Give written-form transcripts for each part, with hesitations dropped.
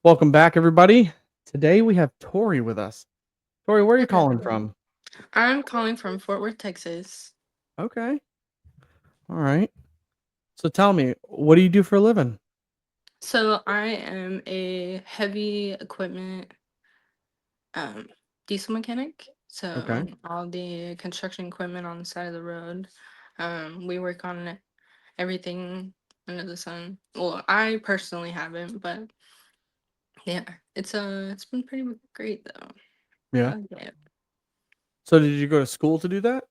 Welcome back, everybody. Today we have Tori with us. Tori, where are you Hey calling everyone. from? I'm calling from Fort Worth, Texas. Okay. All right. So tell me, what do you do for a living? So I am a heavy equipment um diesel mechanic. Okay. So all the construction equipment on the side of the road. We work on everything under the sun. Well, I personally haven't, but yeah, it's been pretty great though. Yeah. I like it. So did you go to school to do that?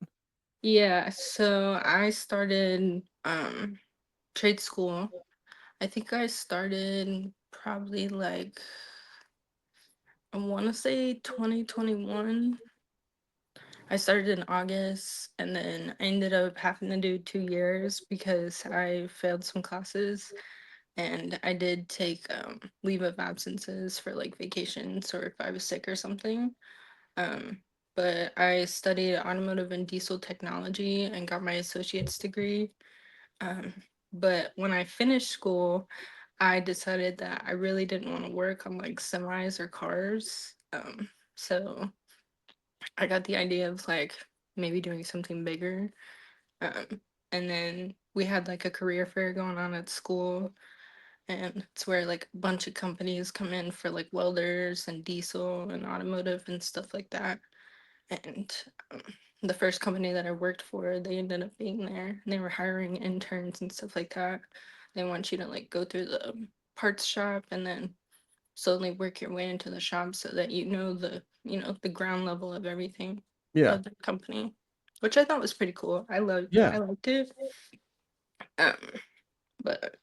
Yeah, so I started trade school. I think I started probably like I want to say 2021. I started in August and then I ended up having to do 2 years because I failed some classes and I did take leave of absences for like vacations or if I was sick or something. Um, but I studied automotive and diesel technology and got my associate's degree. Um, but when I finished school, I decided that I really didn't want to work on like semis or cars. So I got the idea of like maybe doing something bigger. Um, and then we had like a career fair going on at school, and it's where like a bunch of companies come in for like welders and diesel and automotive and stuff like that. And um, the first company that I worked for, they ended up being there. And they were hiring interns and stuff like that. They want you to like go through the parts shop and then slowly work your way into the shop so that the ground level of everything Yeah. of the company, which I thought was pretty cool. I Yeah. liked it. Um, but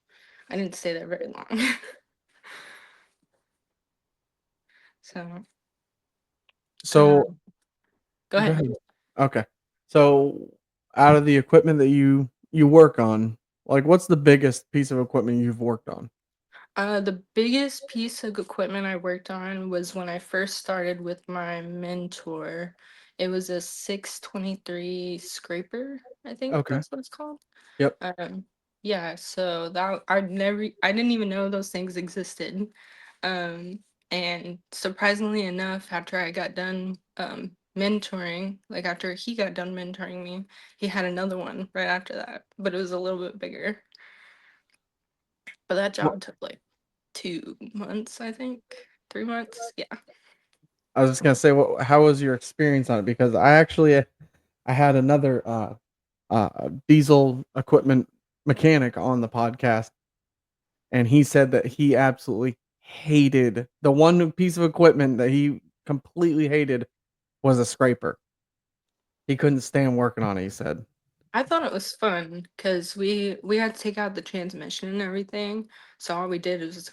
I didn't stay there very long. So, So um, go go ahead. ahead. Okay. So out of the equipment that you work on, like what's the biggest piece of equipment you've worked on? The biggest piece of equipment I worked on was when I first started with my mentor. It was a 623 scraper, I think Okay. that's what it's called. Yep. Um, yeah, so that I didn't even know those things existed. And surprisingly enough, after I got done mentoring, like after he got done mentoring me, he had another one right after that, but it was a little bit bigger. But that Wh- job took like 2 months, I think. 3 months. Yeah. I was just gonna say, how was your experience on it? Because I had another diesel equipment mechanic on the podcast, and he said that he absolutely hated the one piece of equipment that he completely hated was a scraper. He couldn't stand working on it. He said, I thought it was fun because we had to take out the transmission and everything. So all we did was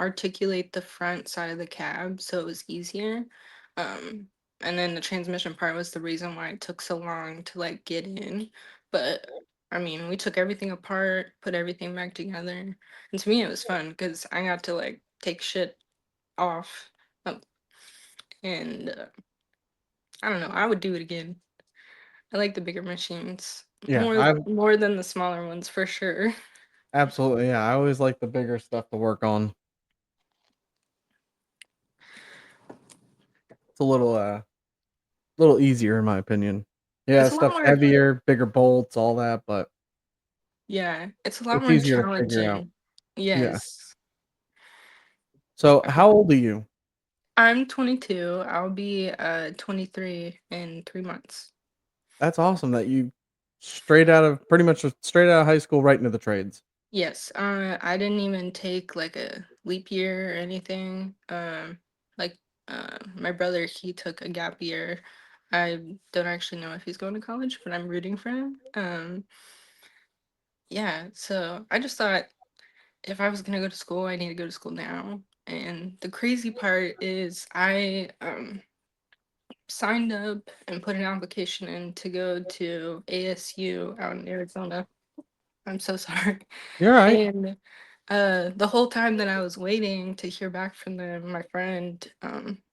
articulate the front side of the cab so it was easier. Um, and then the transmission part was the reason why it took so long to like get in. But I mean, we took everything apart, put everything back together, and to me it was fun because I got to like take shit off. Um, and I don't know, I would do it again. I like the bigger machines "Yeah, more I more than the smaller ones for sure. absolutely, yeah, I always like the bigger stuff to work on. It's a little easier in my opinion. Yeah, It's a lot stuff's more, heavier, bigger bolts, all that, but yeah, it's a lot it's more easier to figure out. challenging. Yeah. Yes. So, Um, how old are you? I'm 22. I'll be 23 in 3 months. That's awesome that you straight out of pretty much straight out of high school right into the trades. Yes, I didn't even take like a leap year or anything. Like my brother, he took a gap year. I don't actually know if he's going to college, but I'm rooting for him. Yeah, so I just thought if I was gonna go to school, I need to go to school now. And the crazy part is I signed up and put an application in to go to ASU out in Arizona. I'm so sorry. You're right. And the whole time that I was waiting to hear back from them, my friend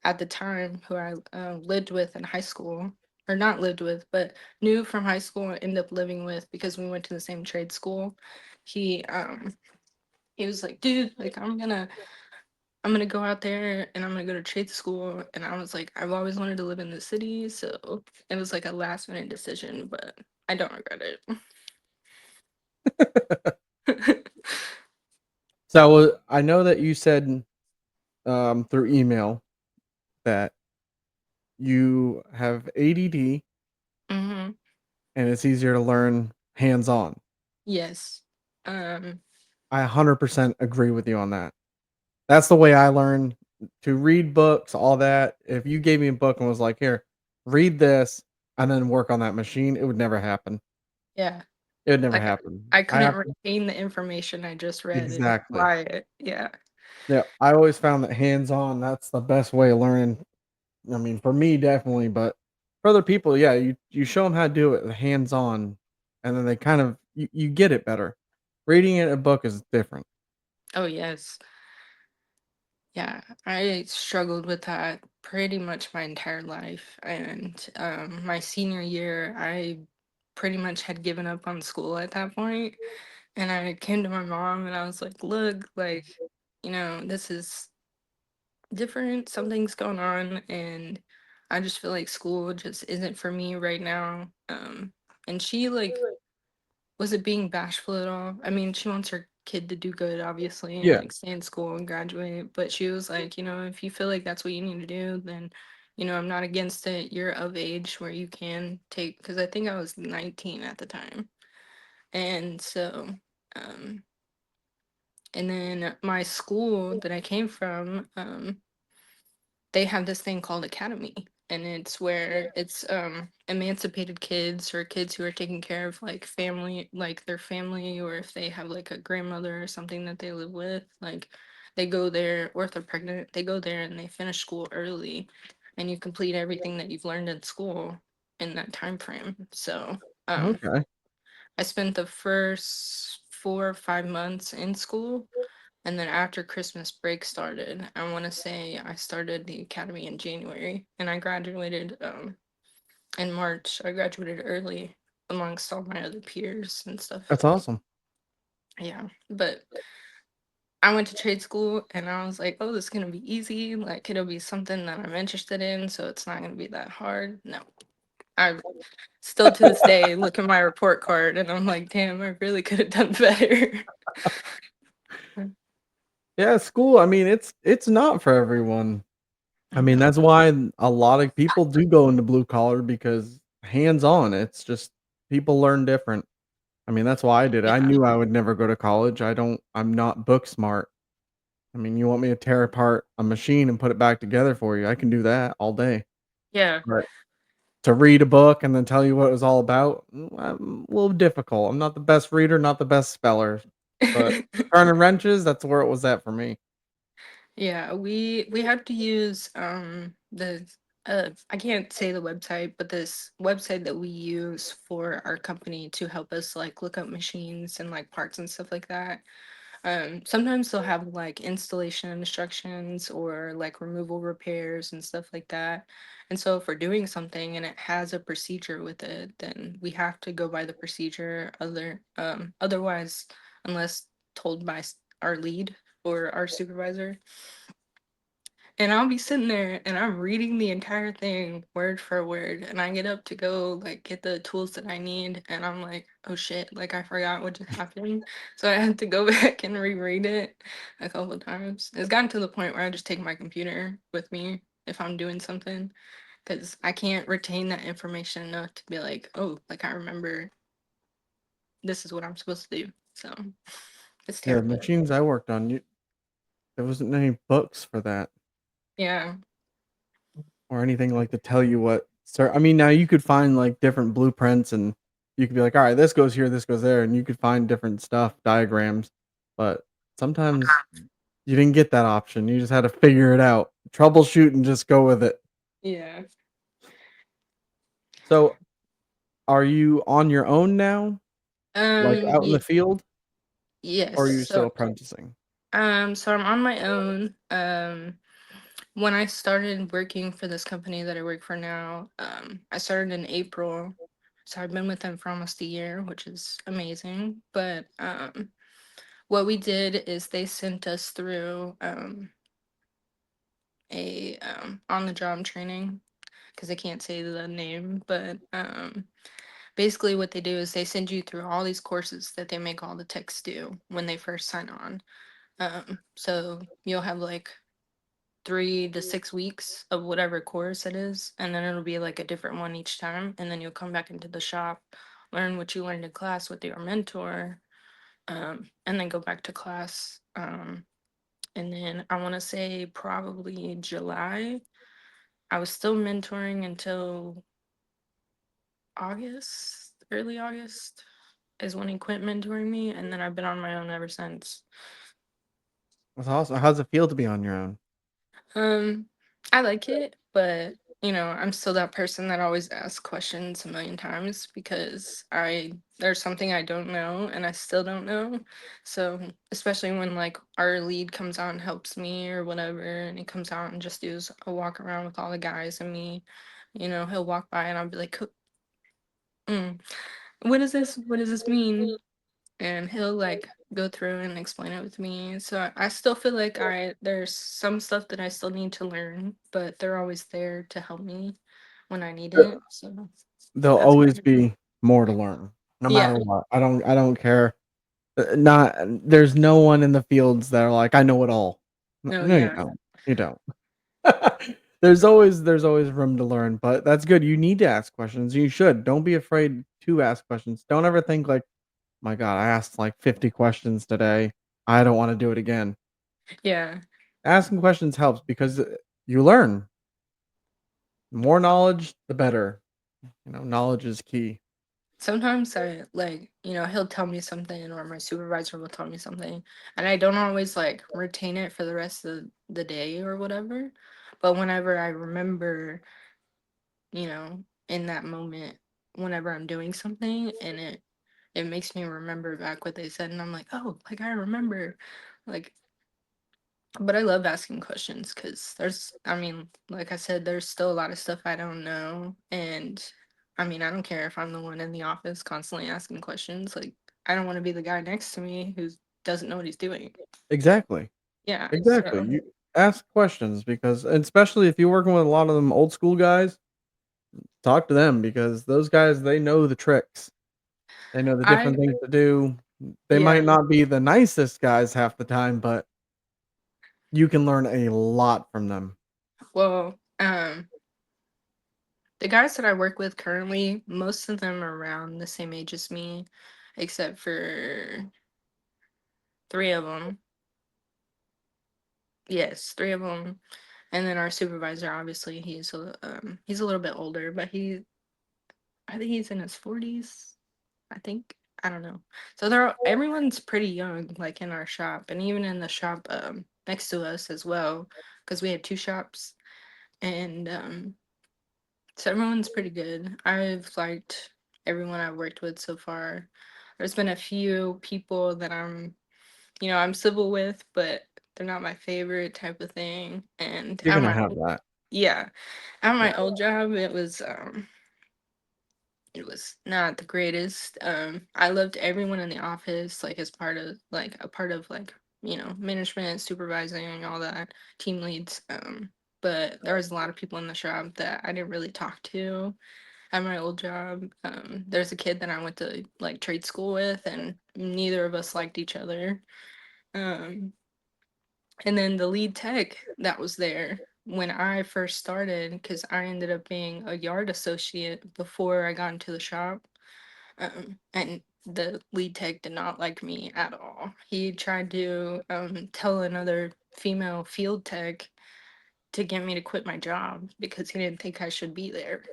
at the time who I lived with in high school, or not lived with, but knew from high school and ended up living with because we went to the same trade school. He um he was like, dude, like I'm gonna go out there and I'm gonna go to trade school. And I was like, I've always wanted to live in the city, so it was like a last minute decision, but I don't regret it. So I know that you said through email that you have ADD hmm and it's easier to learn hands on. Yes. Um, I 100% agree with you on that. That's the way I learn to read books, all that. If you gave me a book and was like, "Here, read this," and then work on that machine, it would never happen. yeah. It would never Like happen. I I couldn't have to retain the information I just read and exactly. apply it. Yeah. Yeah, I always found that hands on, that's the best way of learning. I mean, for me, definitely, but for other people, yeah, you show them how to do it hands on, and then they kind of you get it better. Reading it in a book is different. Oh yes. Yeah, I struggled with that pretty much my entire life. And my senior year, I pretty much had given up on school at that point. And I came to my mom and I was like, look, like, this is different. Something's going on. And I just feel like school just isn't for me right now. And she, like, was it being bashful at all? I mean, she wants her kid to do good, obviously, and Yeah. like stay in school and graduate. But she was like, if you feel like that's what you need to do, then, I'm not against it. You're of age where you can take, because I think I was 19 at the time. And so, um, and then my school that I came from, they have this thing called academy, and it's where it's emancipated kids or kids who are taking care of like family, like their family, or if they have like a grandmother or something that they live with, like they go there, or if they're pregnant they go there and they finish school early, and you complete everything that you've learned in school in that time frame. So um Okay. I spent the first 4 or 5 months in school, and then after Christmas break started, I want to say I started the academy in January and I graduated in March. I graduated early amongst all my other peers and stuff. That's awesome. Yeah. But I went to trade school and I was like, oh, this is going to be easy. Like, it'll be something that I'm interested in. So it's not going to be that hard. No. I still to this day look at my report card and I'm like, damn, I really could have done better. Yeah, school, I mean, it's not for everyone. I mean, No. that's why a lot of people do go into blue collar because hands-on, it's just people learn different. I mean, that's why I did it. I Yeah. knew I would never go to college. I'm not book smart. I mean, you want me to tear apart a machine and put it back together for you, I can do that all day. Yeah. But to read a book and then tell you what it was all about, I'm a little difficult. I'm not the best reader, not the best speller, but turning wrenches, that's where it was at for me. Yeah, we have to use the I can't say the website, but this website that we use for our company to help us like look up machines and like parts and stuff like that. Sometimes they'll have like installation instructions or like removal repairs and stuff like that. And so if we're doing something and it has a procedure with it, then we have to go by the procedure. Otherwise, unless told by our lead or our supervisor, and I'll be sitting there and I'm reading the entire thing word for word. And I get up to go like get the tools that I need. And I'm like, oh shit, like I forgot what just happened. So I had to go back and reread it a couple of times. It's gotten to the point where I just take my computer with me if I'm doing something, because I can't retain that information enough to be like, oh, like I remember this is what I'm supposed to do. So it's Yeah, the terrible. machines I worked on, there wasn't any books for that Yeah. or anything like to tell you what I mean, now you could find, like, different blueprints and you could be like, "Alright, this goes here, this goes there," and you could find different stuff, diagrams, but sometimes you didn't get that option, you just had to figure it out, troubleshoot and just go with it. Yeah. So, are you on your own now, like, out in the Ye- field, yes. or are you still So apprenticing? So I'm on my own. When I started working for this company that I work for now, I started in April. So I've been with them for almost a year, which is amazing. But what we did is they sent us through. a on the job training because I can't say the name, but basically what they do is they send you through all these courses that they make all the techs do when they first sign on. So you'll have like 3 to 6 weeks of whatever course it is, and then it'll be like a different one each time, and then you'll come back into the shop, learn what you learned in class with your mentor, and then go back to class. And then I want to say probably July. I was still mentoring until August, early August is when he quit mentoring me, and then I've been on my own ever since. That's awesome. How's it feel to be on your own? Um, I like it, but I'm still that person that always asks questions a million times because there's something I don't know and I still don't know. So especially when like our lead comes out and helps me or whatever, and he comes out and just does a walk around with all the guys and me, he'll walk by and I'll be like, mm, what is this? What does this mean? And he'll like go through and explain it with me. So I still feel like there's some stuff that I still need to learn, but they're always there to help me when I need Uh, it. So There'll that's always good. be more to learn, no Yeah. matter what. I don't care. Not there's no one in the fields that are like, "I know it all." No, No, you yeah. don't. You don't. There's always room to learn, but that's good. You need to ask questions. You should. Don't be afraid to ask questions. Don't ever think like, "My god, I asked like 50 questions today. I don't wanna do it again." Yeah. Asking questions helps because, you learn. The more knowledge, the better. Knowledge is key. Sometimes he'll tell me something or my supervisor will tell me something and I don't always like retain it for the rest of the day or whatever. But whenever I remember, in that moment, whenever I'm doing something and it makes me remember back what they said and I'm like, oh, like I remember. Like, but I love asking questions because like I said, there's still a lot of stuff I don't know. And I don't care if I'm the one in the office constantly asking questions. Like, I don't want to be the guy next to me who doesn't know what he's doing. Exactly. Yeah. Exactly. So You ask questions because and especially if you're working with a lot of them old school guys, talk to them because those guys, they know the tricks. They know the I, different things to do. They might yeah, not be the nicest guys half the time, but you can learn a lot from them. well, the guys that I work with currently, most of them are around the same age as me, except for 3 of them. Yes, 3 of them. And then our supervisor, obviously, he's a little bit older, but I think he's in his 40s. I think I don't know. So everyone's pretty young, like in our shop, and even in the shop next to us as well, because we have 2 shops, and so everyone's pretty good. I've liked everyone I've worked with so far. There's been a few people that I'm civil with, but they're not my favorite type of thing. And You're gonna have that. yeah, at Yeah. my old job, it was not the greatest. I loved everyone in the office, like as part of like a part of like management, supervising, all that, team leads. But there was a lot of people in the shop that I didn't really talk to at my old job. There's a kid that I went to like trade school with, and neither of us liked each other. Um, and then the lead tech that was there when I first started, because I ended up being a yard associate before I got into the shop. And the lead tech did not like me at all. He tried to tell another female field tech to get me to quit my job because he didn't think I should be there.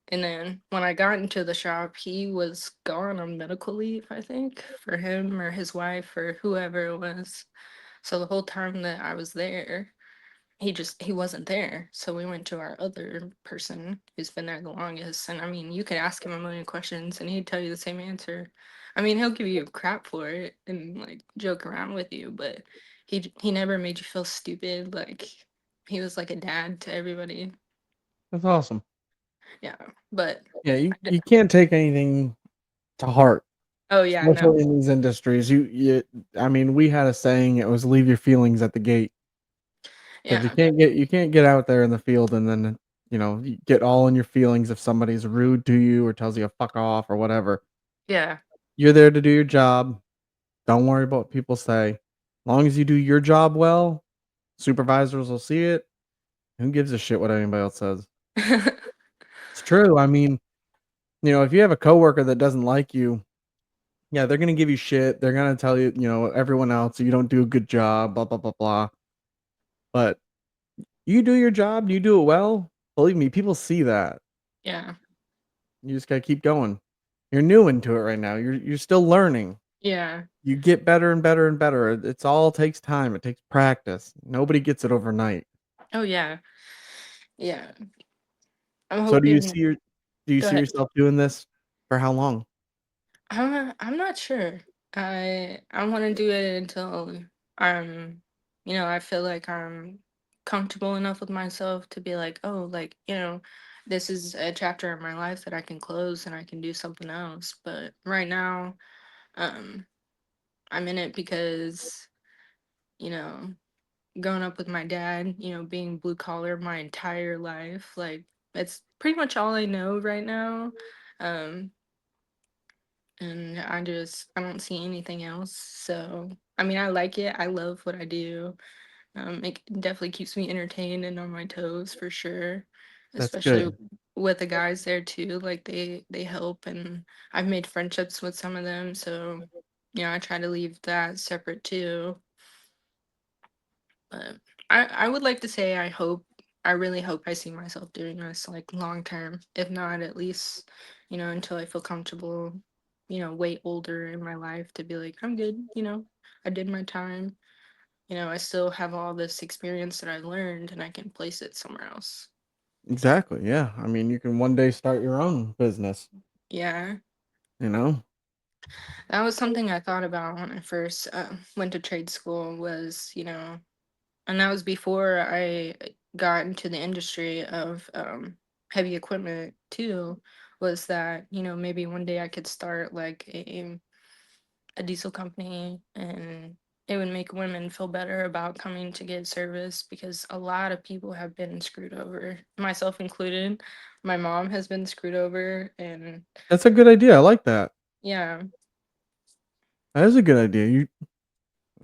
And then when I got into the shop, he was gone on medical leave, I think, for him or his wife or whoever it was. So the whole time that I was there, he wasn't there. So we went to our other person who's been there the longest. And you could ask him a million questions and he'd tell you the same answer. He'll give you crap for it and like joke around with you, but he never made you feel stupid. Like he was like a dad to everybody. That's awesome. Yeah. But Yeah, you I d- you can't take anything to heart, oh yeah, especially no. in these industries. We had a saying, it was "Leave your feelings at the gate." because Yeah. you can't get out there in the field and then, you get all in your feelings if somebody's rude to you or tells you to fuck off or whatever. Yeah. You're there to do your job. Don't worry about what people say. As long as you do your job well, supervisors will see it. Who gives a shit what anybody else says? It's true. I mean, if you have a coworker that doesn't like you, yeah, they're gonna give you shit. They're gonna tell you, everyone else you don't do a good job, blah blah blah blah. But you do your job, you do it well. Believe me, people see that. Yeah. You just gotta keep going. You're new into it right now. You're still learning. Yeah. You get better and better and better. It's all takes time. It takes practice. Nobody gets it overnight. Oh yeah. Yeah. I'm So hoping. do you Go see ahead. yourself doing this for how long? I'm not sure. I want to do it until I'm, I feel like I'm comfortable enough with myself to be like, oh, like, this is a chapter in my life that I can close and I can do something else. But right now, um, I'm in it because, you know, growing up with my dad, being blue collar my entire life, like it's pretty much all I know right now. Um, and I don't see anything else. So I mean, I like it. I love what I do. Definitely keeps me entertained and on my toes for sure. That's Especially good. with the guys there too. Like they help, and I've made friendships with some of them. So I try to leave that separate too. But I would like to say I really hope I see myself doing this like long term. If not, at least, until I feel comfortable, way older in my life to be like, I'm good, I did my time. I still have all this experience that I learned and I can place it somewhere else. Exactly. Yeah. I mean, you can one day start your own business, Yeah. you know? That was something I thought about when I first went to trade school was, and that was before I got into the industry of heavy equipment too. Was that maybe one day I could start like a diesel company, and it would make women feel better about coming to get service because a lot of people have been screwed over, myself included. My mom has been screwed over, and That's a good idea. I like that. yeah. That is a good idea. You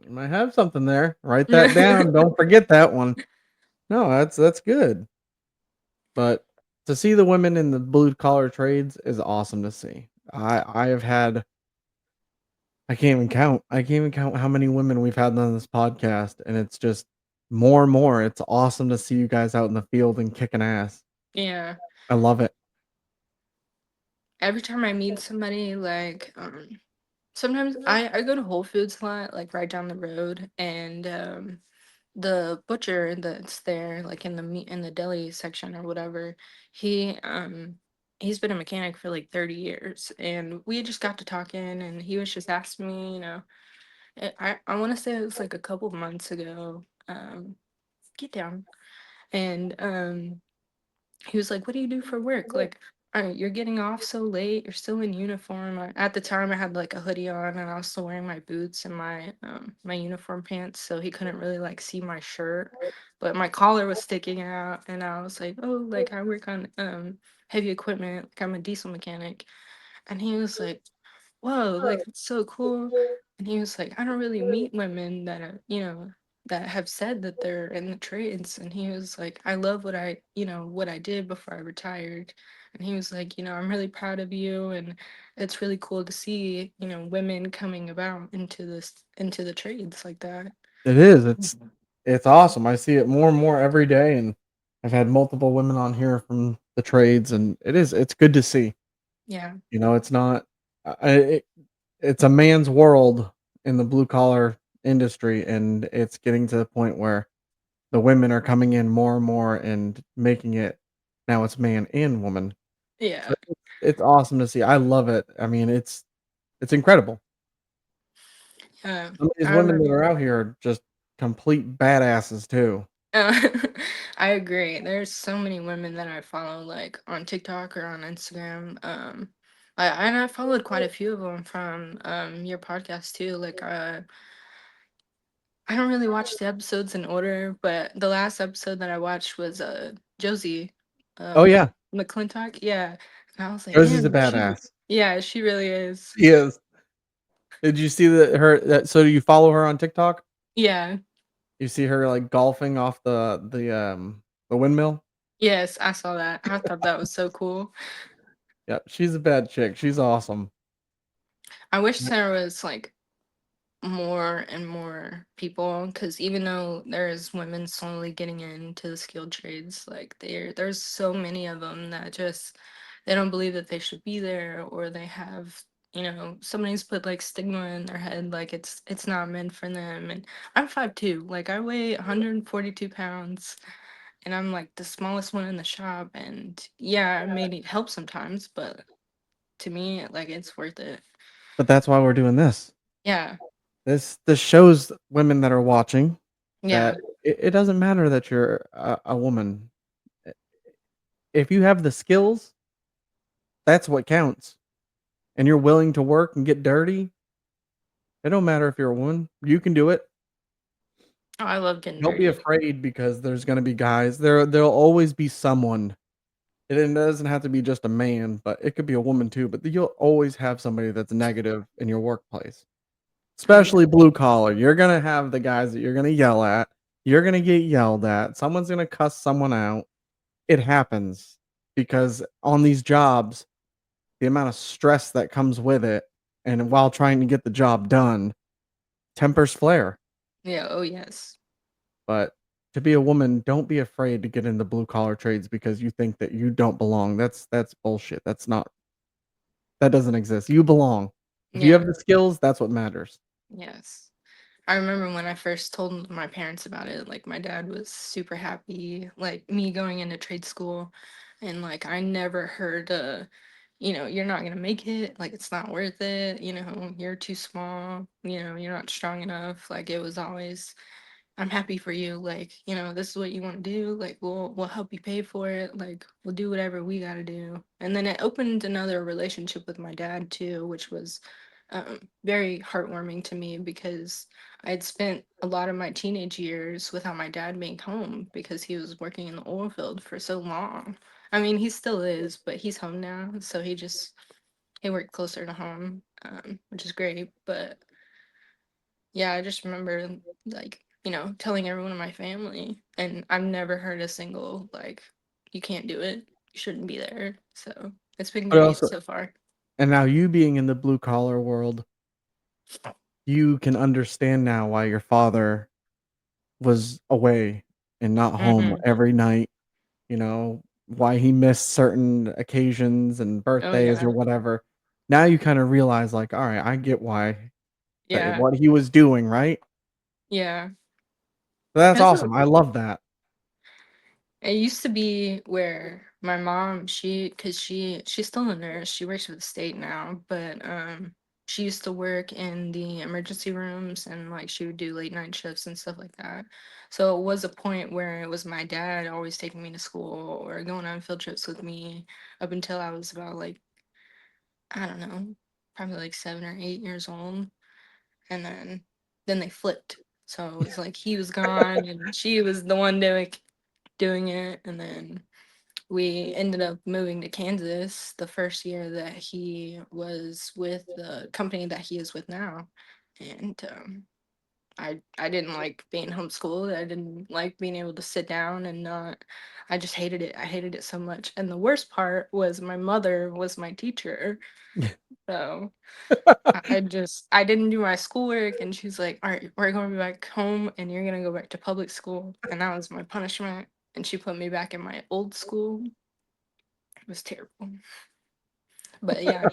might have something there. Write that down. Don't forget that one. No, that's good. But to see the women in the blue collar trades is awesome to see. I have had I can't even count. I can't even count how many women we've had on this podcast, and it's just more and more. It's awesome to see you guys out in the field and kicking ass. Yeah. I love it. Every time I meet somebody, like sometimes I go to Whole Foods a lot, like right down the road, and the butcher that's there, like in the meat in the deli section or whatever, he he's been a mechanic for like 30 years, and we just got to talking, and he was just asking me, I want to say it was like a couple months ago, get down, and he was like, "What do you do for work? Like, you're getting off so late. You're still in uniform." At the time, I had like a hoodie on, and I was still wearing my boots and my uniform pants, so he couldn't really like see my shirt, but my collar was sticking out, and I was like, "Oh, like I work on heavy equipment. Like I'm a diesel mechanic." And he was like, whoa, like it's so cool. And he was like, I don't really meet women that are, that have said that they're in the trades. And he was like, I love what I did before I retired. And he was like, I'm really proud of you. And it's really cool to see, women coming about into the trades like that. It is. It's awesome. I see it more and more every day, and I've had multiple women on here from the trades, and it's good to see. Yeah. It's not. It's a man's world in the blue collar industry, and it's getting to the point where the women are coming in more and more and making it now it's man and woman. Yeah. So it's awesome to see. I love it. I mean, it's incredible. Yeah. Some of these I women that remember. are out here are just complete badasses too. Uh, I agree. There's so many women that I follow, like on TikTok or on Instagram. And I followed quite a few of them from your podcast too. Like, I don't really watch the episodes in order, but the last episode that I watched was Josie, Oh, um yeah. McClintock. Yeah. And I was like, Rosie's a damn, she badass. yeah, she really is. She is. Did you see so do you follow her on TikTok? Yeah. You see her, like, golfing off the windmill? Yes, I saw that. I thought that was so cool. Yeah, she's a bad chick. She's awesome. I wish Yep. there was like more and more people, because even though there's women slowly getting into the skilled trades, like there's so many of them that just they don't believe that they should be there, or they have, somebody's put like stigma in their head like it's not meant for them. And I'm 5'2", like I weigh 142 pounds, and I'm like the smallest one in the shop. And yeah, I may need help sometimes, but to me, like, it's worth it. But that's why we're doing this. Yeah. This shows women that are watching Yeah. that it doesn't matter that you're a woman. I If you have the skills, that's what counts, and you're willing to work and get dirty, it don't matter if you're a woman, you can do it. Oh, I love getting Don't be dirty. afraid because there's gonna be guys. There'll always be someone. It doesn't have to be just a man, but it could be a woman too, but you'll always have somebody that's negative in your workplace, Oh yeah. especially blue collar. You're gonna have the guys that you're gonna yell at. You're gonna get yelled at. Someone's gonna cuss someone out. It happens because on these jobs, the amount of stress that comes with it, and while trying to get the job done, tempers flare. Yeah, oh yes. But to be a woman, don't be afraid to get into blue collar trades because you think that you don't belong. That's bullshit. That doesn't exist. You belong. If you Yeah, have the skills, that's what matters. yes. I remember when I first told my parents about it, like my dad was super happy, like me going into trade school, and like I never heard you're not gonna make it, like it's not worth it, you're too small, you're not strong enough. Like it was always, I'm happy for you. Like, this is what you want to do. Like, we'll help you pay for it. Like, we'll do whatever we got to do. And then it opened another relationship with my dad too, which was very heartwarming to me, because I had spent a lot of my teenage years without my dad being home because he was working in the oil field for so long. I mean, he still is, but he's home now, so he worked closer to home, which is great. But yeah, I just remember, like, telling everyone in my family, and I've never heard a single, like, you can't do it, you shouldn't be there. So it's been But great also, so far. and now you being in the blue collar world, you can understand now why your father was away and not home Hmm. every night, why he missed certain occasions and Oh birthdays or yeah. whatever. Now you kind of realize, like, all right, I get why Yeah. what he was doing, right? Yeah. That's That's a awesome. I love that. It used to be where my mom, cause she's still a nurse. She works for the state now, but she used to work in the emergency rooms, and like she would do late night shifts and stuff like that. So it was a point where it was my dad always taking me to school or going on field trips with me up until I was about, like, I don't know, probably like 7 or 8 years old. And then they flipped. So it was like he was gone and she was the one doing it. And then we ended up moving to Kansas the first year that he was with the company that he is with now. And I didn't like being homeschooled. I didn't like being able to sit down and not. I just hated it. I hated it so much. And the worst part was my mother was my teacher. So I didn't do my schoolwork, and she's like, "All right, we're going to be back home and you're going to go back to public school." And that was my punishment. And she put me back in my old school. It was terrible. But yeah,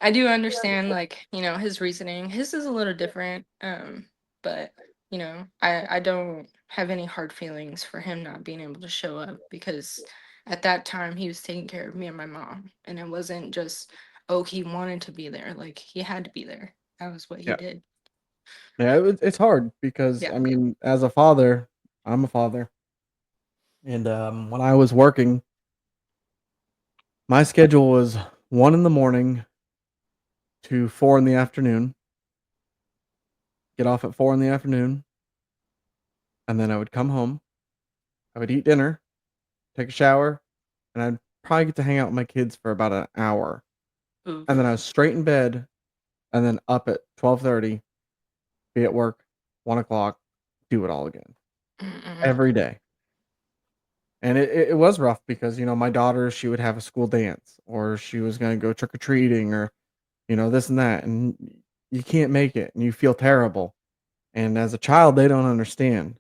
I do understand, like, his reasoning. His is a little different. But I don't have any hard feelings for him not being able to show up, because at that time he was taking care of me and my mom. And it wasn't just, oh, he wanted to be there. Like, he had to be there. That was what he Yeah. did. Yeah, it's hard because, Yeah. I mean, as a father, I'm a father, and, when I was working, my schedule was 1 in the morning to 4 in the afternoon, get off at 4 in the afternoon, and then I would come home, I would eat dinner, take a shower, and I'd probably get to hang out with my kids for about an hour, and then Oof. I was straight in bed, and then up at 12:30, be at work, 1 o'clock, do it all again, Mm-mm. every day. And it was rough because, my daughter, she would have a school dance, or she was gonna go trick or treating, or, this and that, and you can't make it, and you feel terrible. And as a child, they don't understand.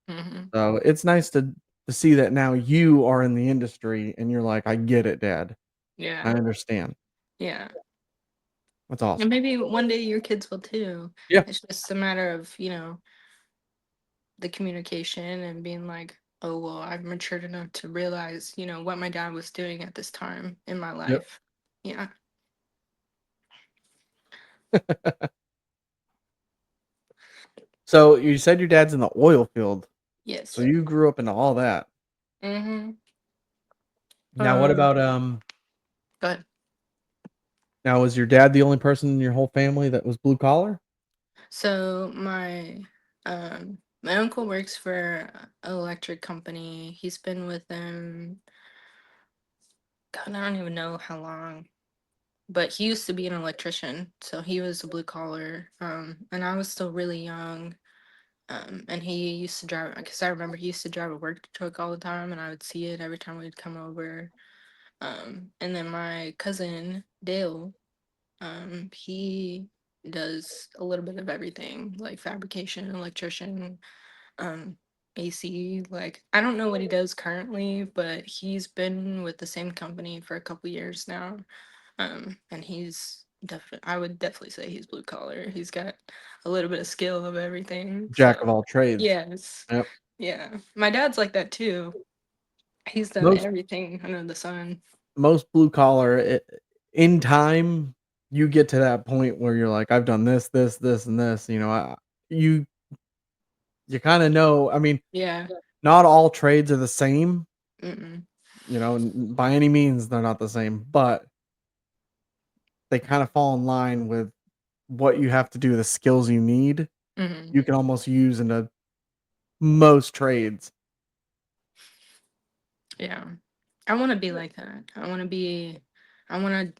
Mhm. So, it's nice to see that now you are in the industry and you're like, "I get it, dad. I Yeah. understand." Yeah. That's And awesome. maybe one day your kids will too. Yeah. It's just a matter of, the communication and being like, oh, well, I've matured enough to realize, what my dad was doing at this time in my Yep. life. Yeah. So, you said your dad's in the oil field, so Yes. you grew up into all that. Mm-hmm. Now what about, Go ahead. now was your dad the only person in your whole family that was blue collar? So my uncle works for an electric company. He's been with them, God, I don't even know how long. But he used to be an electrician, so he was a blue collar. And I was still really young. And he used to drive, because I remember he used to drive a work truck all the time, and I would see it every time we'd come over. And then my cousin Dale, he does a little bit of everything, like fabrication, electrician, um, AC. Like I don't know what he does currently, but he's been with the same company for a couple years now. And he's definitely, I would definitely say he's blue collar. He's got a little bit of skill of everything. Jack of So, all trades. yes. Yep. Yeah. My dad's like that too. He's done Most everything under the sun. most blue collar, in time, you get to that point where you're like, "I've done this, this, this, and this," you you kinda know. I mean, Yeah. not all trades are the same, Mm-mm. by any means, they're not the same, but they kinda fall in line with what you have to do, the skills you need, Mm-hmm. you can almost use into most trades. Yeah. I want to be like that. I want to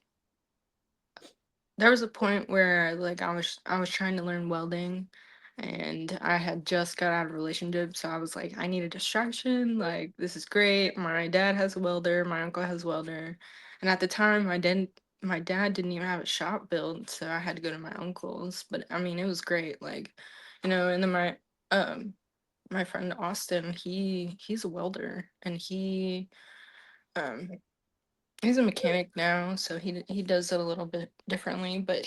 there was a point where like I was trying to learn welding, and I had just got out of a relationship, so I was like, I need a distraction. Like this is great. My dad has a welder, my uncle has a welder. And at the time my dad didn't even have a shop built, so I had to go to my uncle's. But I mean it was great. Like, and then um my friend Austin, he's a welder, and um he's a mechanic now, so he does it a little bit differently, but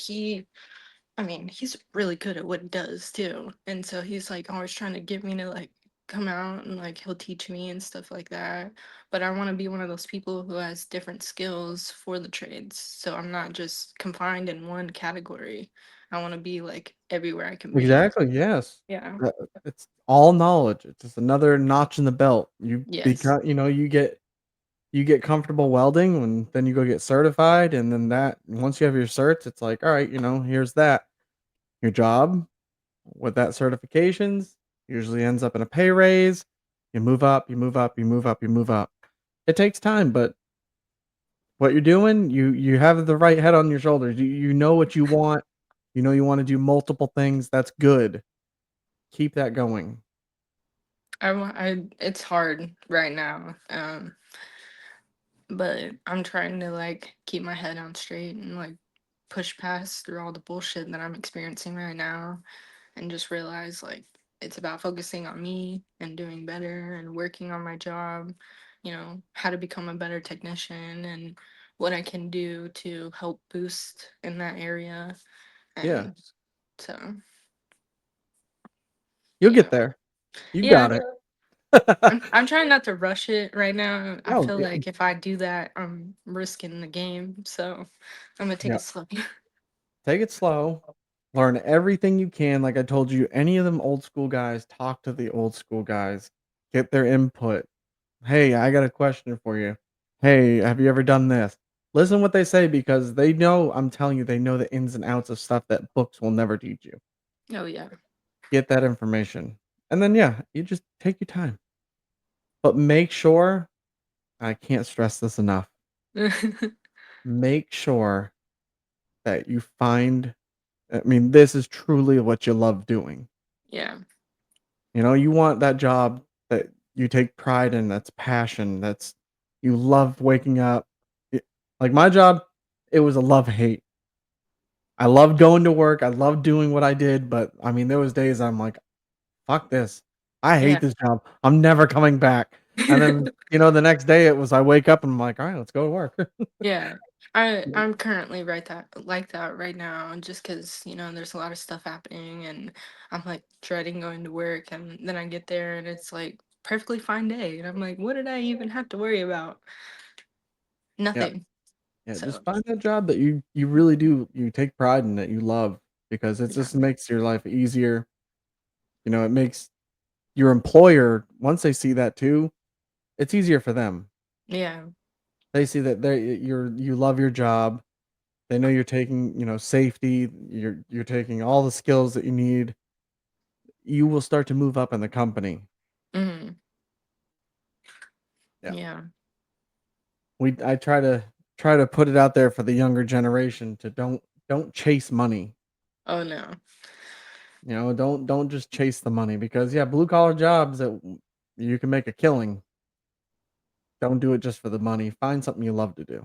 I mean, he's really good at what he does too. And so he's like always trying to get me to like come out, and like he'll teach me and stuff like that. But I want to be one of those people who has different skills for the trades. So I'm not just confined in one category. I want to be like everywhere I can be. Exactly, yes. Yeah. It's all knowledge, it's just another notch in the belt. Yes. You get comfortable welding, and then you go get certified, and then that once you have your certs, it's like, "Alright, here's that." Your job with that certifications usually ends up in a pay raise. You move up, you move up, you move up, you move up. It takes time, but what you're doing, you have the right head on your shoulders. You know what you want. You know you wanna do multiple things, that's good. Keep that going. It's hard right now. But I'm trying to like keep my head on straight and like push past through all the bullshit that I'm experiencing right now, and just realize like it's about focusing on me and doing better and working on my job, how to become a better technician and what I can do to help boost in that area. Yeah. And so, You'll get yeah. there. You Yeah. got it. I'm trying not to rush it right now. I No, feel like if I do that, I'm risking the game. So I'm gonna take yeah. it slow. Take it slow. Learn everything you can. Like I told you, any of them old school guys, talk to the old school guys. Get their input. "Hey, I got a question for you. Hey, have you ever done this?" Listen what they say because they know, I'm telling you, they know the ins and outs of stuff that books will never teach you. Oh yeah. get that information. And then, yeah, you just take your time. But make sure, I can't stress this enough, make sure that you find, I mean, this is truly what you love doing. Yeah. You know, you want that job that you take pride in, that's passion, that's you love waking up. Like my job, it was a love-hate. I loved going to work, I loved doing what I did, but, I mean, there was days I'm like, "Fuck this. I hate Yeah. this job. I'm never coming back." And then, the next day it was I wake up and I'm like, "Alright, let's go to work." Yeah. I'm currently right that like that right now, just because there's a lot of stuff happening, and I'm like dreading going to work, and then I get there and it's like perfectly fine day, and I'm like, what did I even have to worry about? Yeah, Nothing. yeah, So just find that job that you really do, you take pride in, that you love, because it yeah. just makes your life easier. It makes your employer, once they see that too, it's easier for them. Yeah. They see that you love your job. They know you're taking, safety, you're taking all the skills that you need. You will start to move up in the company. Hmm. Yeah. Yeah. I try to put it out there for the younger generation to don't chase money. Oh no. Don't just chase the money, because yeah, blue collar jobs that you can make a killing. Don't do it just for the money. Find something you love to do.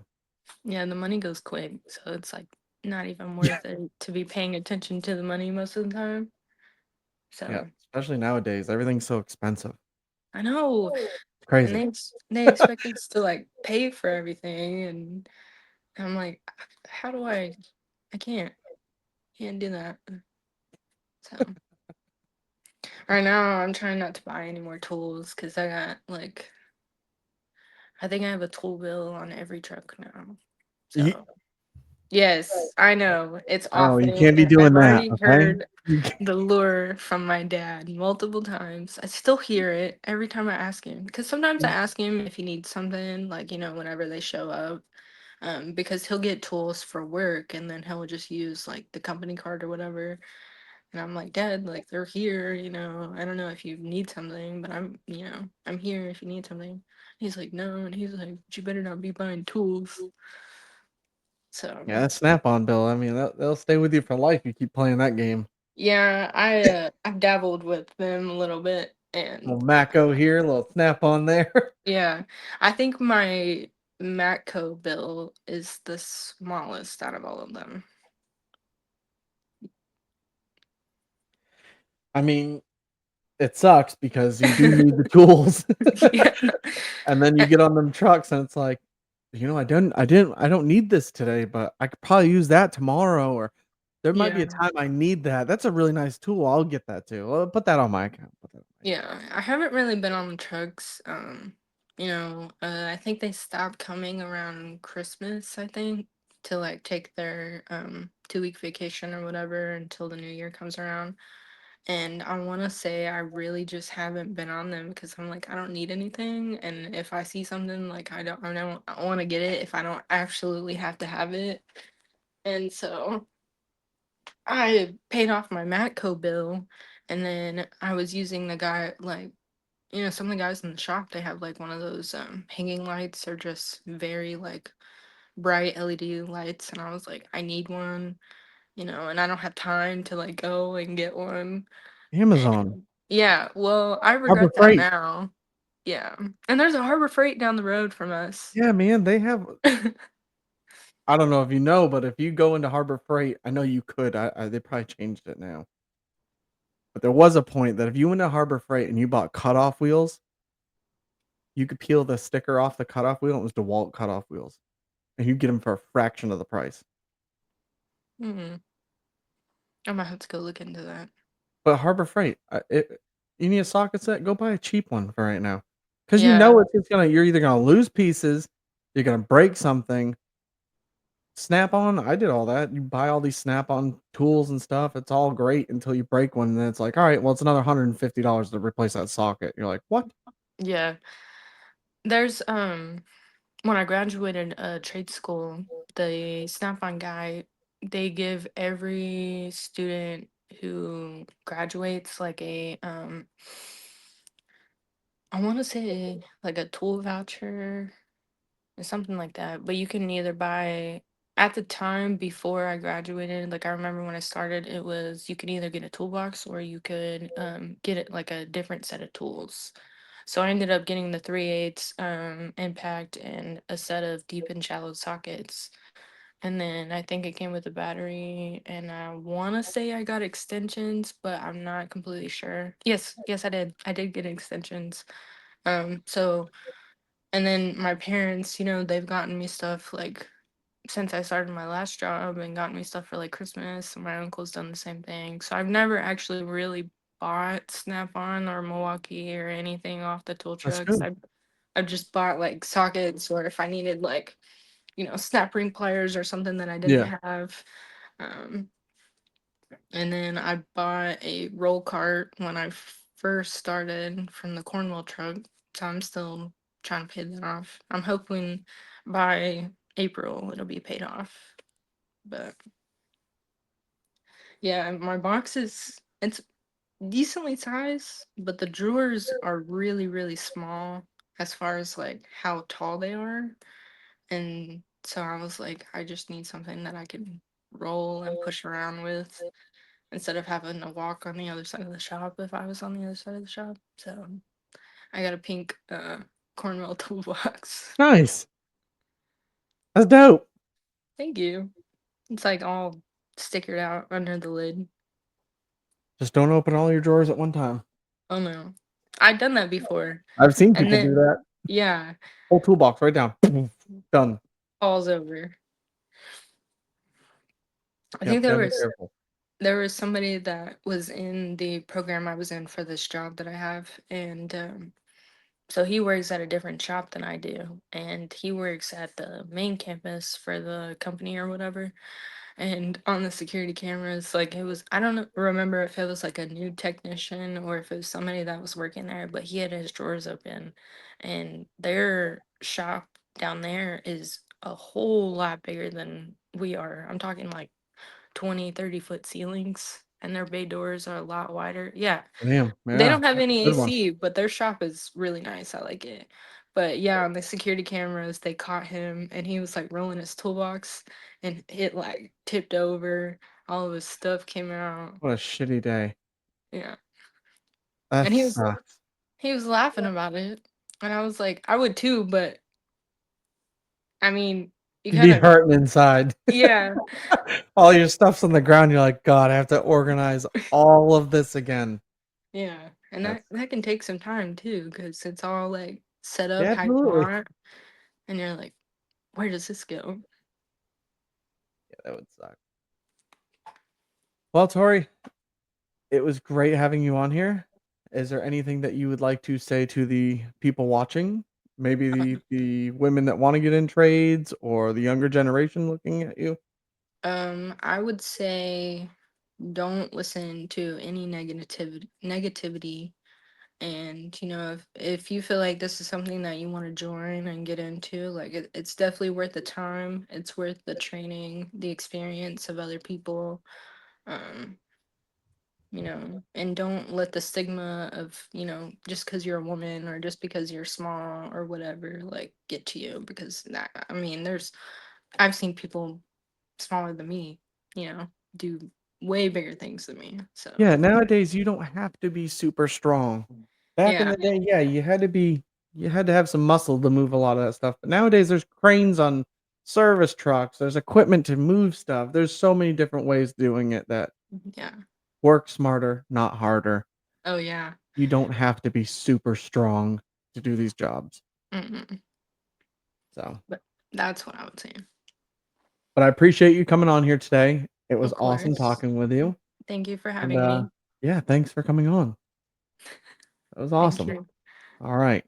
Yeah, the money goes quick, so it's like not even Yeah. worth it to be paying attention to the money most of the time. Yeah, So especially nowadays, everything's so expensive. I know, It's and crazy. they expect us to like pay for everything, and I'm like, how do I? I can't do that. So right now, I'm trying not to buy any more tools because I got like I think I have a tool bill on every truck now. You, So yes, I know it's oh, you awful, can't be and doing I've that, already okay? heard You can't. the lure from my dad multiple times. I still hear it every time I ask him because sometimes I ask him if he needs something, like whenever they show up, because he'll get tools for work and then he'll just use like the company card or whatever. And I'm like, Dad, like they're here, I don't know if you need something, but I'm here if you need something. He's like, no, and he's like, but you better not be buying tools. So Yeah, that Snap-on bill, I mean, they'll stay with you for life. You keep playing that game. yeah, I've dabbled with them a little bit, Little and Macco here, little Snap-on there. yeah, I think my Matco bill is the smallest out of all of them. I mean, it sucks because you do need the tools. Yeah. And then you Eh, get on them trucks and it's like, I don't need this today, but I could probably use that tomorrow, or there might be a yeah. time I need that. That's a really nice tool. I'll get that too. Put that on my account. Put that on my account. Yeah, I haven't really been on the trucks. I think they stopped coming around Christmas, I think, to like take their 2-week vacation or whatever until the new year comes around. And I want to say I really just haven't been on them because I'm like, I don't need anything. And if I see something, like I want to get it if I don't absolutely have to have it. And so I paid off my Matco bill, and then I was using the guy, like, some of the guys in the shop, they have like one of those hanging lights or just very like bright LED lights, and I was like, I need one, and I don't have time to like go and get one. Amazon, And yeah, well, I Harbor regret that Freight. now. Yeah. And there's a Harbor Freight down the road from us. Yeah, man, they have. I don't know if you know, but if you go into Harbor Freight, I know you could. They probably changed it now, but there was a point that if you went to Harbor Freight and you bought cutoff wheels, you could peel the sticker off the cutoff wheel, and it was DeWalt cutoff wheels, and you get them for a fraction of the price. Hmm. I might have to go look into that. But Harbor Freight, you need a socket set, go buy a cheap one for right now, because Yeah. it's just gonna, you're either gonna lose pieces, you're gonna break something. Snap-on, I did all that. You buy all these Snap-on tools and stuff, it's all great until you break one, and then it's like, "Alright, well, it's another $150 to replace that socket." You're like, "What?" Yeah. There's when I graduated trade school, the Snap-on guy, they give every student who graduates like a I want to say like a tool voucher or something like that. But you can either buy at the time before I graduated, like I remember when I started, it was you could either get a toolbox or you could get it like a different set of tools. So I ended up getting the 3/8 impact and a set of deep and shallow sockets. And then I think it came with a battery, and I want to say I got extensions, but I'm not completely sure. Yes, yes, I did. I did get extensions. So and then my parents, they've gotten me stuff like since I started my last job and gotten me stuff for like Christmas. And my uncle's done the same thing. So I've never actually really bought Snap-on or Milwaukee or anything off the tool That's trucks. good. I've just bought like sockets or if I needed like, snap ring pliers or something that I didn't Yeah. have. Um, and then I bought a roll cart when I first started from the Cornwall truck. So I'm still trying to pay that off. I'm hoping by April it'll be paid off. But yeah, my box it's decently sized, but the drawers are really, really small as far as like how tall they are. And so I was like, I just need something that I can roll and push around with instead of having to walk on the other side of the shop if I was on the other side of the shop. So I got a pink Cornwall toolbox. Nice. That's dope. Thank you. It's like all stickered out under the lid. Just don't open all your drawers at one time. Oh no. I've done that before. I've seen And people do then that. yeah, Whole toolbox right down. Done. falls over. I Yep, think there gotta be was careful. there was somebody that was in the program I was in for this job that I have, and so he works at a different shop than I do, and he works at the main campus for the company or whatever. And on the security cameras, like it was, I don't remember if it was like a new technician or if it was somebody that was working there, but he had his drawers open, and their shop down there is a whole lot bigger than we are. I'm talking like 20, 30 foot ceilings, and their bay doors are a lot wider. Yeah, Damn. they Yeah. don't have That's any a good one. AC, but their shop is really nice. I like it. But yeah, on the security cameras, they caught him and he was like rolling his toolbox and it like tipped over. All of his stuff came out. What a shitty day. Yeah. That And sucks. he was laughing about it. And I was like, I would too, but I mean, you You'd kind be of hurting inside. yeah. All your stuff's on the ground. You're like, God, I have to organize all of this again. Yeah. And That's that can take some time too, because it's all like set up yeah, how you absolutely. want. And you're like, where does this go? Yeah, that would suck. Well, Tori, it was great having you on here. Is there anything that you would like to say to the people watching? Maybe the women that want to get in trades or the younger generation looking at you? I would say don't listen to any negativity. And if you feel like this is something that you want to join and get into, like it's definitely worth the time. It's worth the training, the experience of other people. Um, and don't let the stigma of, just because you're a woman or just because you're small or whatever, like get to you because that, I mean, I've seen people smaller than me, you know, do way bigger things than me. So Yeah, nowadays you don't have to be super strong. Back in yeah, the day, yeah, you had to have some muscle to move a lot of that stuff. But nowadays there's cranes on service trucks, there's equipment to move stuff. There's so many different ways doing it that yeah. work smarter, not harder. Oh yeah. You don't have to be super strong to do these jobs. Mm-mm. So, But that's what I would say. but I appreciate you coming on here today. It was Of awesome course. talking with you. Thank you for And having me. yeah, thanks for coming on. That was Thank awesome. you. All right.